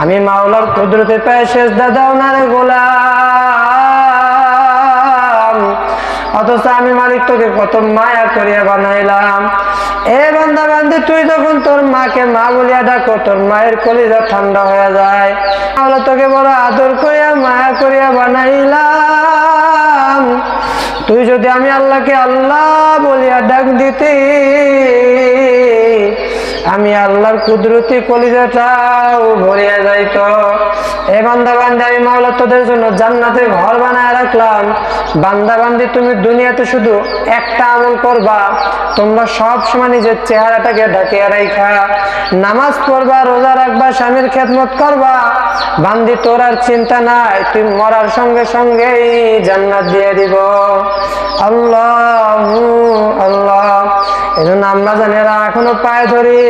আমি মাওলার কুদরতে পায়ে সেজদা দাও না রে গোলাম। অথচ আমি মালিক তোকে কত মায়া করিয়া বানাইলাম। এ বান্দা বান্দি, তুই যখন তোর মাকে মা বলিয়া ডাকো, তোর মায়ের কলিজা ঠান্ডা হয়ে যায়। মাওলা তোকে বড় আদর করিয়া মায়া করিয়া বানাইলাম। তুই যদি আমি আল্লাহকে আল্লাহ বলিয়া ডাক দিতে, আমি আল্লাহর কুদরতি কলিজাটাও ভরিয়া যাইত। এ বান্দা বান্দি, আমি মাওলা তোদের জন্য জান্নাতে ঘর বানায় রাখলাম। বান্দা বান্দি, তুমি দুনিয়াতে শুধু একটা আমল করবা, তোমরা সব সময় নিজের চেহারাটাকে ঢাকিয়া রাখা, নামাজ পড়বা, রোজা রাখবা, স্বামীর খেদমত করবা। বান্দি, তোর আর চিন্তা নাই, তুই মরার সঙ্গে সঙ্গেই জান্নাত দিয়ে দিব। আল্লাহু আল্লাহ। এজন্য আম্মা জানেরা এখনো পায়ে ধরি,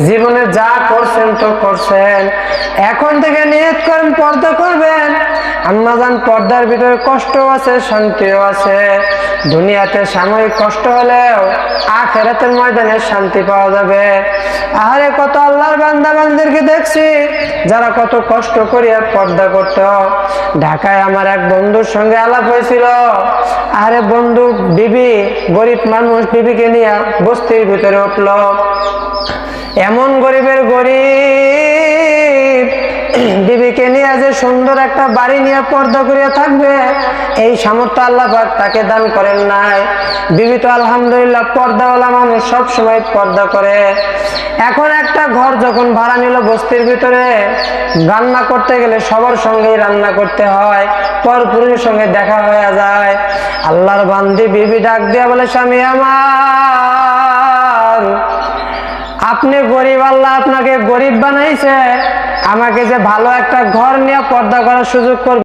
জীবনে যা করছেন তো করছেন, এখন থেকে নিয়ত করেন পর্দা করবেন। আম্মা জান, পর্দার ভিতরে কষ্ট আছে, শান্তিও আছে। দুনিয়াতে সাময়িক কষ্ট হলেও আখিরাতের ময়দানে শান্তি পাওয়া যাবে। আরে কত আল্লাহর বান্দা বান্দিদেরকে দেখছি যারা কত কষ্ট করিয়া পর্দা করত। ঢাকায় আমার এক বন্ধুর সঙ্গে আলাপ হয়েছিল। আরে বন্ধু বিবি, গরিব মানুষ, বিবিকে নিয়ে বস্তির ভিতরে উঠলো। এমন গরিবের গরিব, বিবিকে নিয়ে যে সুন্দর একটা বাড়ি নিয়ে পর্দা করিয়া থাকবে, এই সামর্থ্য আল্লাহ পাক তাকে দান করেন নাই। বিবি তো আলহামদুলিল্লাহ পর্দাওয়ালা মানুষ, সব সময় পর্দা করে। এখন একটা ঘর যখন ভাড়া নিল বস্তির ভিতরে, রান্না করতে গেলে সবার সঙ্গেই রান্না করতে হয়, পরপুরুষের সঙ্গে দেখা হয়ে যায়। আল্লাহর বান্দি বিবি ডাক দিয়া বলে, স্বামী আমার, আপনি গরিব, আল্লাহ আপনাকে গরিব বানাইছে, আমাকে যে ভালো একটা ঘর নিয়ে পর্দা করার সুযোগ করবে